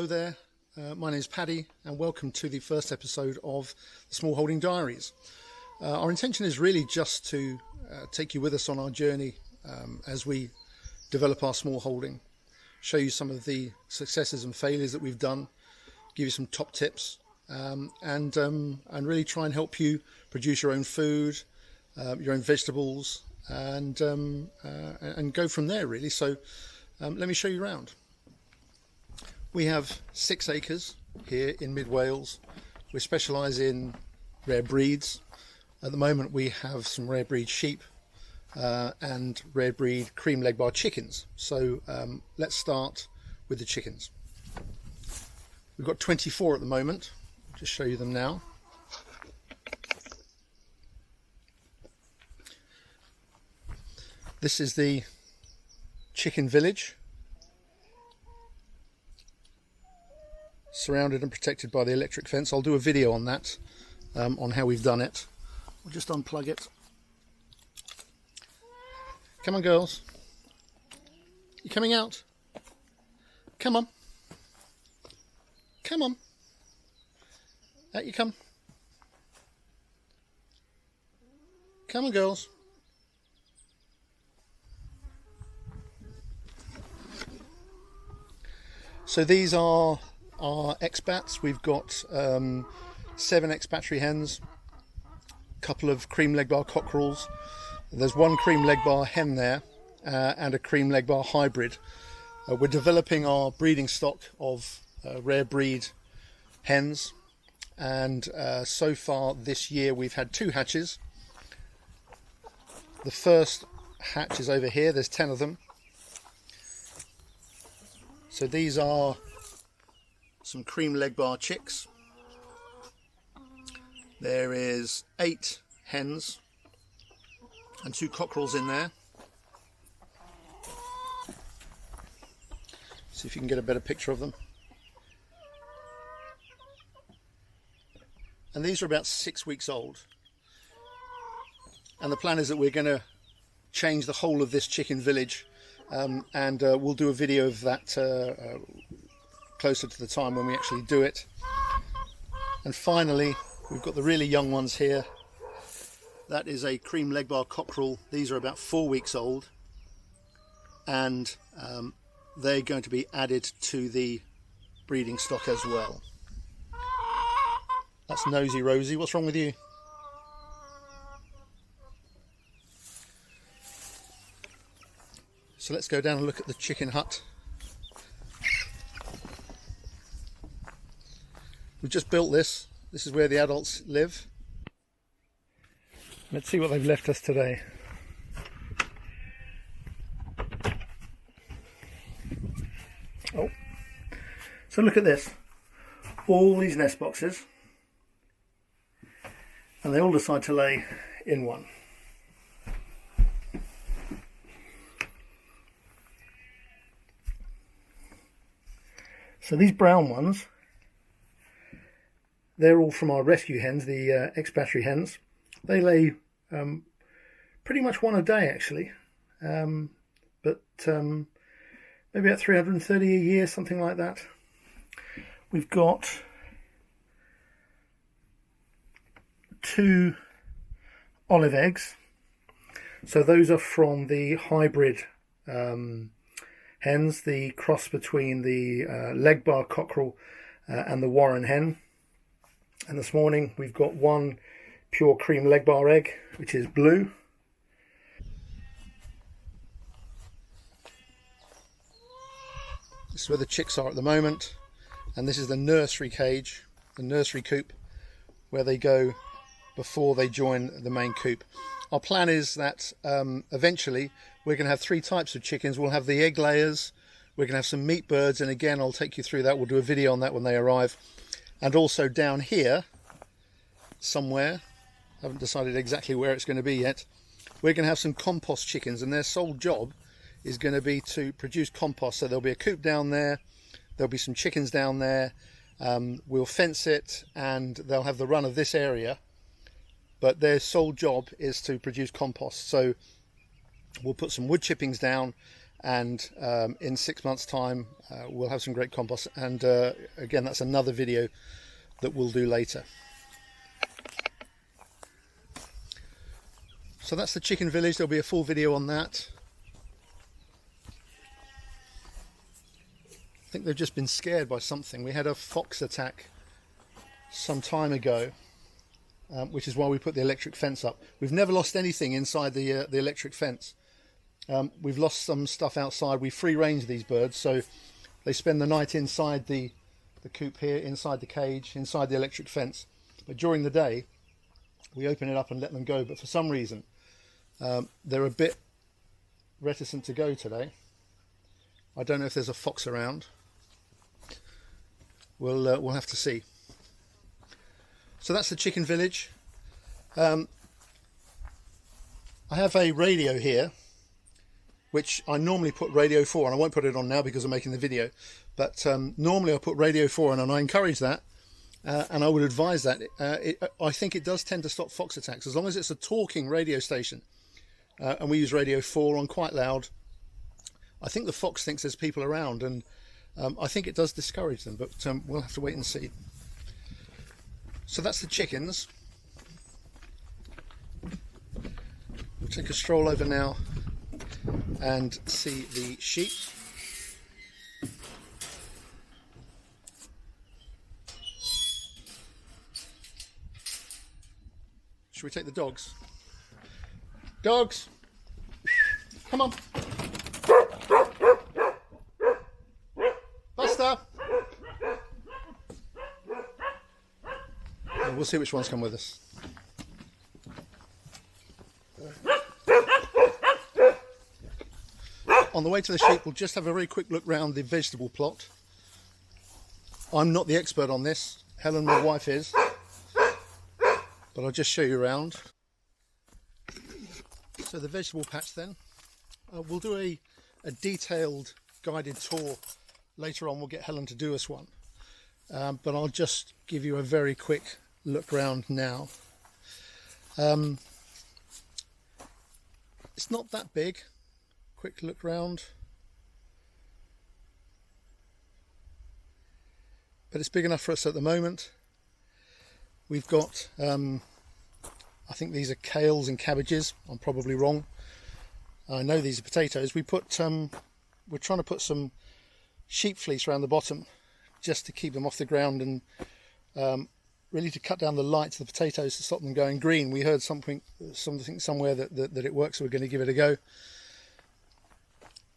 Hello there, my name is Paddy and welcome to the first episode of the Smallholding Diaries. Our intention is really just to take you with us on our journey as we develop our smallholding, show you some of the successes and failures that we've done, give you some top tips, and really try and help you produce your own food, your own vegetables, and go from there really. So let me show you around. We have 6 acres here in mid Wales. We specialise in rare breeds. At the moment we have some rare breed sheep and rare breed cream leg bar chickens. So let's start with the chickens. We've got 24 at the moment. I'll just show you them now. This is the chicken village, surrounded and protected by the electric fence. I'll do a video on that, on how we've done it. We'll just unplug it. Come on, girls. You coming out? Come on. Come on. Out you come. Come on, girls. So these are our expats. We've got 7 expatry hens, a couple of cream leg bar cockerels. There's 1 cream leg bar hen there and a cream leg bar hybrid. We're developing our breeding stock of rare breed hens, and so far this year we've had 2 hatches. The first hatch is over here. There's 10 of them. So these are some cream leg bar chicks. There is 8 hens and 2 cockerels in there. See if you can get a better picture of them. And these are about 6 weeks old. And the plan is that we're going to change the whole of this chicken village, and we'll do a video of that closer to the time when we actually do it. And finally, we've got the really young ones here. That is a cream leg bar cockerel. These are about 4 weeks old, and they're going to be added to the breeding stock as well. That's Nosy Rosie. What's wrong with you? So let's go down and look at the chicken hut. We've just built this. This is where the adults live. Let's see what they've left us today. Oh, so look at this. All these nest boxes, and they all decide to lay in one. So these brown ones, they're all from our rescue hens, the expatry hens. They lay pretty much one a day actually, but maybe about 330 a year, something like that. We've got 2 olive eggs. So those are from the hybrid hens, the cross between the leg bar cockerel and the Warren hen. And this morning we've got 1 pure cream leg bar egg, which is blue. This is where the chicks are at the moment, and this is the nursery cage, the nursery coop, where they go before they join the main coop. Our plan is that eventually we're going to have 3 types of chickens. We'll have the egg layers, we're going to have some meat birds, and again I'll take you through that. We'll do a video on that when they arrive. And also down here somewhere, I haven't decided exactly where it's going to be yet, we're going to have some compost chickens, and their sole job is going to be to produce compost. So there'll be a coop down there, there'll be some chickens down there, we'll fence it, and they'll have the run of this area, but their sole job is to produce compost. So we'll put some wood chippings down and in 6 months' time we'll have some great compost. And again, that's another video that we'll do later. So that's the chicken village. There'll be a full video on that. I think they've just been scared by something. We had a fox attack some time ago, which is why we put the electric fence up. We've never lost anything inside the electric fence. We've lost some stuff outside. We free range these birds, so they spend the night inside the coop here, inside the cage, inside the electric fence. But during the day, we open it up and let them go. But for some reason, they're a bit reticent to go today. I don't know if there's a fox around. We'll have to see. So that's the chicken village. I have a radio here, which I normally put Radio 4 on. I won't put it on now because I'm making the video. But normally I put Radio 4 on, and I encourage that. And I would advise that. I think it does tend to stop fox attacks, as long as it's a talking radio station. And we use Radio 4 on quite loud. I think the fox thinks there's people around, and I think it does discourage them, but we'll have to wait and see. So that's the chickens. We'll take a stroll over now and see the sheep. Should we take the dogs? Dogs! Come on! Buster! And we'll see which ones come with us. On the way to the sheep, we'll just have a very quick look round the vegetable plot. I'm not the expert on this. Helen, my wife, is. But I'll just show you around. So the vegetable patch then. We'll do a detailed guided tour later on. We'll get Helen to do us one. But I'll just give you a very quick look round now. It's not that big. Quick look round. But it's big enough for us at the moment. We've got, I think these are kales and cabbages. I'm probably wrong. I know these are potatoes. We're trying to put some sheep fleece around the bottom just to keep them off the ground, and really to cut down the light to the potatoes to stop them going green. We heard something somewhere that it works, so we're going to give it a go.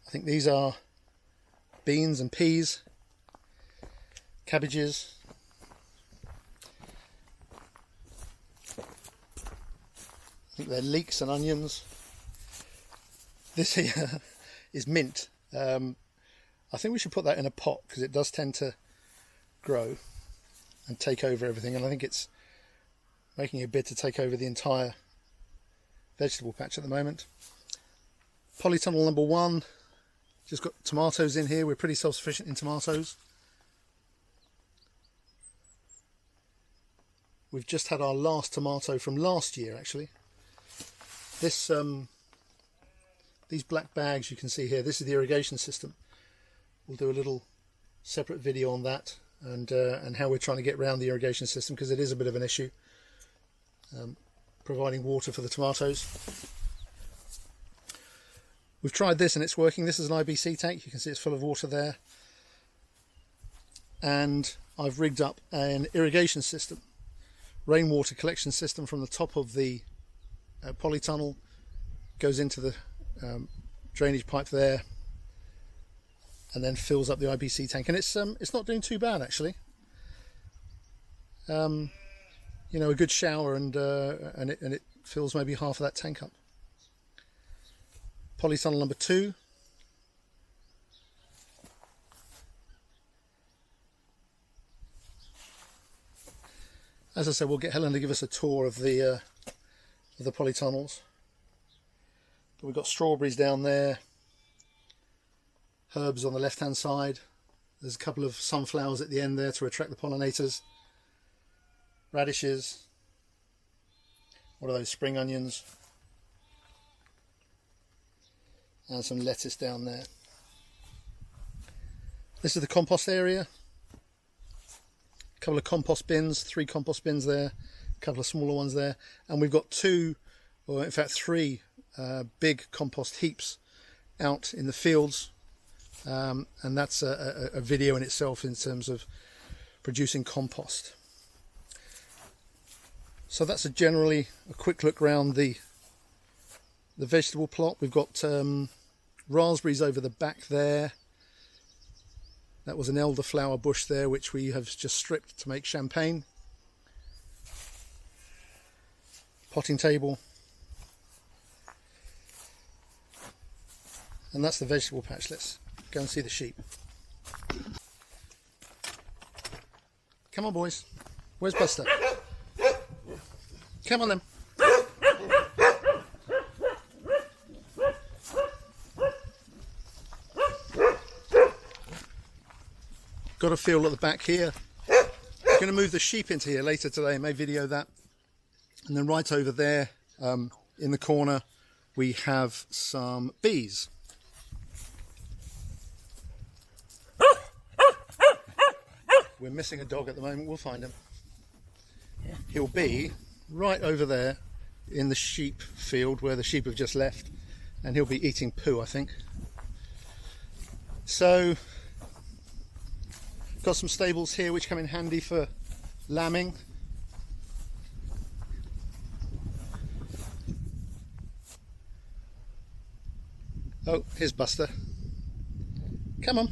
I think these are beans and peas, cabbages. I think they're leeks and onions. This here is mint. I think we should put that in a pot because it does tend to grow and take over everything, and I think it's making a bid to take over the entire vegetable patch at the moment. Polytunnel number 1, just got tomatoes in here. We're pretty self-sufficient in tomatoes. We've just had our last tomato from last year, actually. This these black bags you can see here, this is the irrigation system. We'll do a little separate video on that, and how we're trying to get around the irrigation system, because it is a bit of an issue, providing water for the tomatoes. We've tried this and it's working. This is an IBC tank. You can see it's full of water there. And I've rigged up an irrigation system, rainwater collection system from the top of the polytunnel, goes into the drainage pipe there, and then fills up the IBC tank. And it's not doing too bad, actually. You know, a good shower and it fills maybe half of that tank up. Polytunnel number 2. As I said, we'll get Helen to give us a tour of the polytunnels. But we've got strawberries down there, herbs on the left hand side. There's a couple of sunflowers at the end there to attract the pollinators. Radishes. What are those? Spring onions. and some lettuce down there. This is the compost area. A couple of compost bins, 3 compost bins there, a couple of smaller ones there, and we've got 2, or in fact 3 big compost heaps out in the fields, and that's a video in itself in terms of producing compost. So that's generally a quick look around the vegetable plot. We've got raspberries over the back there. That was an elderflower bush there which we have just stripped to make champagne. Potting table. And that's the vegetable patch. Let's go and see the sheep. Come on, boys. Where's Buster? Come on then. Got a field at the back here. I'm going to move the sheep into here later today. I may video that. And then right over there in the corner we have some bees. We're missing a dog at the moment. We'll find him. He'll be right over there in the sheep field where the sheep have just left, and he'll be eating poo, I think. So got some stables here which come in handy for lambing. Oh, here's Buster. Come on.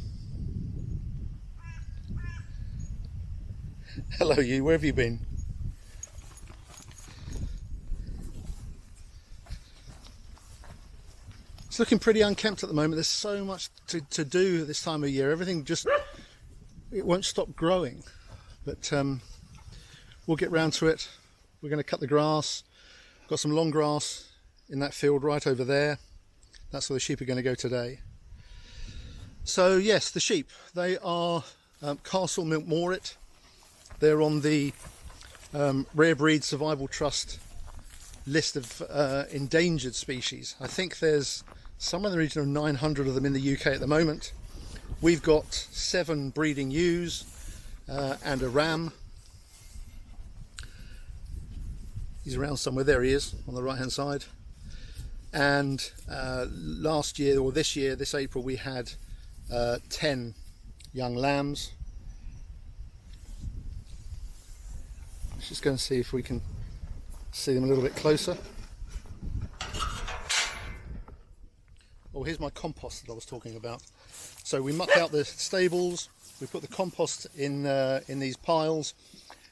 Hello you, where have you been? It's looking pretty unkempt at the moment. There's so much to do at this time of year. Everything just, it won't stop growing. But we'll get round to it. We're going to cut the grass. Got some long grass in that field right over there. That's where the sheep are going to go today. So yes, the sheep, they are Castle Milk Mooret. They're on the Rare Breed Survival Trust list of endangered species. I think there's somewhere in the region of 900 of them in the UK at the moment. We've got 7 breeding ewes and a ram. He's around somewhere. There he is on the right hand side. And last year, or this year, this April, we had 10 young lambs. Let's just go and see if we can see them a little bit closer. Oh, here's my compost that I was talking about. So we muck out the stables, we put the compost in these piles,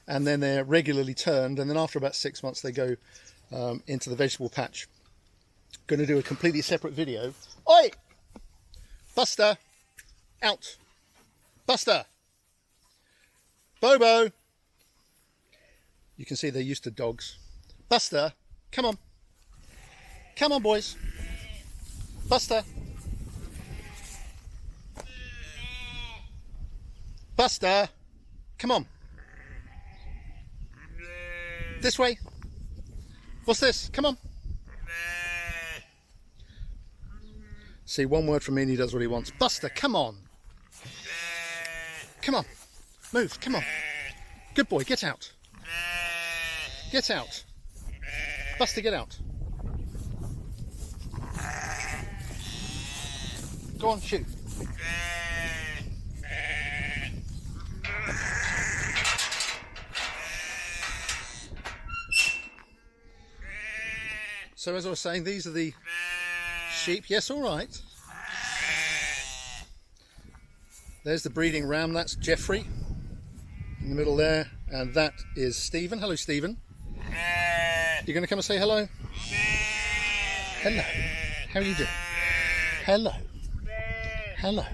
and then they're regularly turned, and then after about 6 months they go into the vegetable patch. Going to do a completely separate video. Oi! Buster! Out! Buster! Bobo! You can see they're used to dogs. Buster! Come on! Come on, boys! Buster! Buster! Come on! This way! What's this? Come on! See, one word from me and he does what he wants. Buster, come on! Come on! Move, come on! Good boy, get out! Get out! Buster, get out! Go on, shoot! So as I was saying, these are the sheep. Yes, all right. There's the breeding ram. That's Jeffrey in the middle there, and that is Stephen. Hello, Stephen. You're going to come and say hello? Hello. How are you doing? Hello. Hello.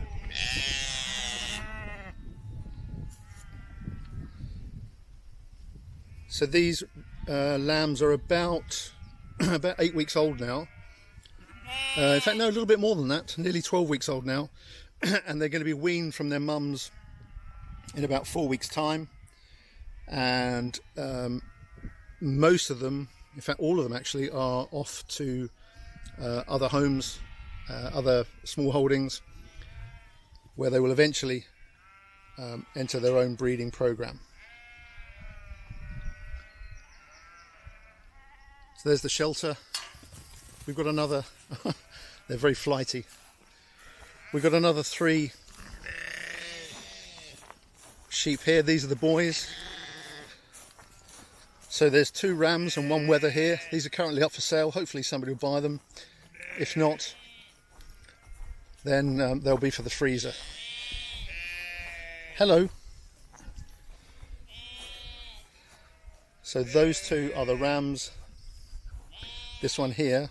So these lambs are about 8 weeks old now. In fact, no, a little bit more than that, nearly 12 weeks old now. And they're going to be weaned from their mums in about 4 weeks' time. And most of them, in fact all of them actually, are off to other homes other small holdings, where they will eventually enter their own breeding program. So there's the shelter. We've got another, they're very flighty. We've got another 3 sheep here. These are the boys. So there's 2 rams and 1 wether here. These are currently up for sale. Hopefully somebody will buy them. If not, then they'll be for the freezer. Hello. So those 2 are the rams. This one here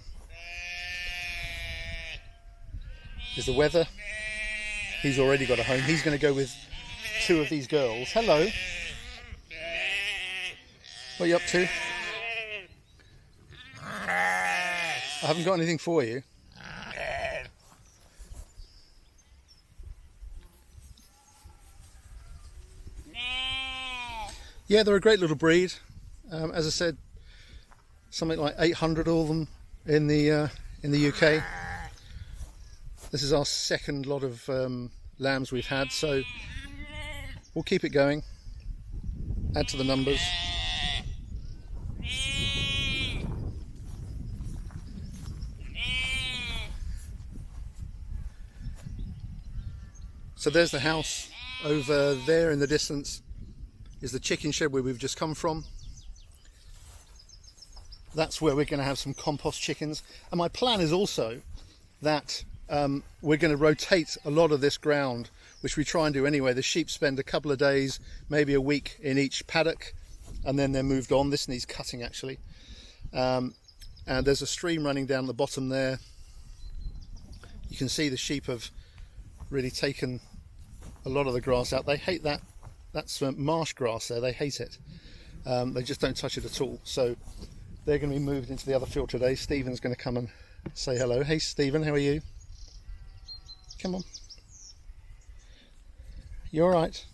is the wether. He's already got a home. He's going to go with 2 of these girls. Hello. What are you up to? I haven't got anything for you. Yeah, they're a great little breed. As I said, something like 800 of them in the UK. This is our second lot of lambs we've had, so we'll keep it going. Add to the numbers. So there's the house. Over there in the distance is the chicken shed where we've just come from. That's where we're going to have some compost chickens. And my plan is also that we're going to rotate a lot of this ground, which we try and do anyway. The sheep spend a couple of days, maybe a week in each paddock, and then they're moved on. This needs cutting actually. And there's a stream running down the bottom there. You can see the sheep have really taken a lot of the grass out. They hate that. That's marsh grass there. They hate it. They just don't touch it at all. So they're going to be moved into the other field today. Stephen's going to come and say hello. Hey Stephen, how are you? Come on. You all right?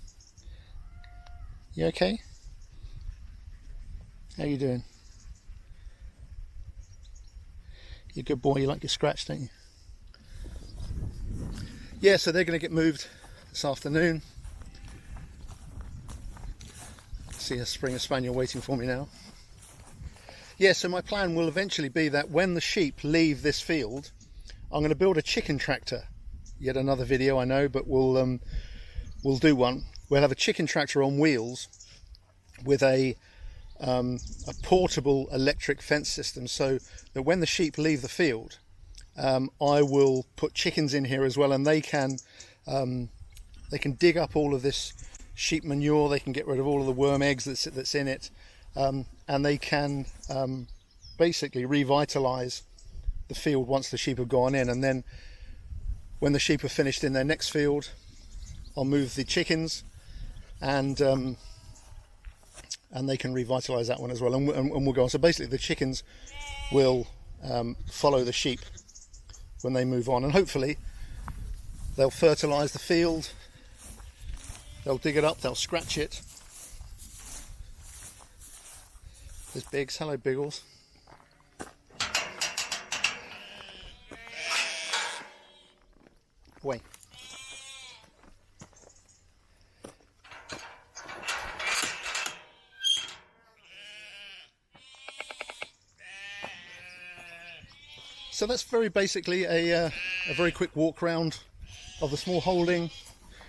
You okay? How you doing? You're a good boy. You like your scratch, don't you? Yeah, so they're going to get moved this afternoon. See a Springer Spaniel waiting for me now. Yeah, so my plan will eventually be that when the sheep leave this field, I'm going to build a chicken tractor. Yet another video, I know, but we'll do one. We'll have a chicken tractor on wheels with a portable electric fence system, so that when the sheep leave the field, I will put chickens in here as well, and they can dig up all of this sheep manure. They can get rid of all of the worm eggs that's in it, and they can basically revitalize the field once the sheep have gone in. And then when the sheep are finished in their next field, I'll move the chickens, and they can revitalize that one as well, and we'll go on. So basically the chickens will follow the sheep when they move on, and hopefully they'll fertilize the field, they'll dig it up, they'll scratch it. There's Biggs. Hello Biggles. Away. So that's very basically a very quick walk round of the small holding,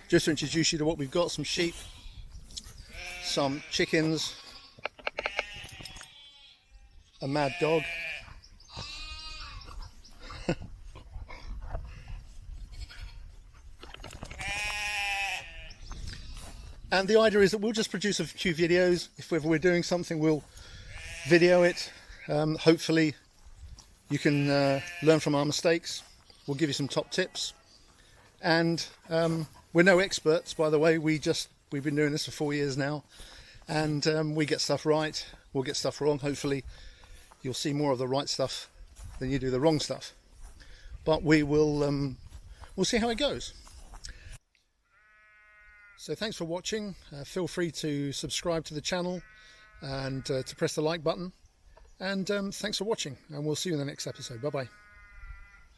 just to introduce you to what we've got. Some sheep, some chickens, a mad dog, and the idea is that we'll just produce a few videos. If ever we're doing something, we'll video it. Hopefully you can learn from our mistakes. We'll give you some top tips, and we're no experts, by the way. We've been doing this for 4 years now, and we get stuff right, we'll get stuff wrong. Hopefully you'll see more of the right stuff than you do the wrong stuff, but we'll see how it goes. So thanks for watching. Feel free to subscribe to the channel and to press the like button. And thanks for watching, and we'll see you in the next episode. Bye bye.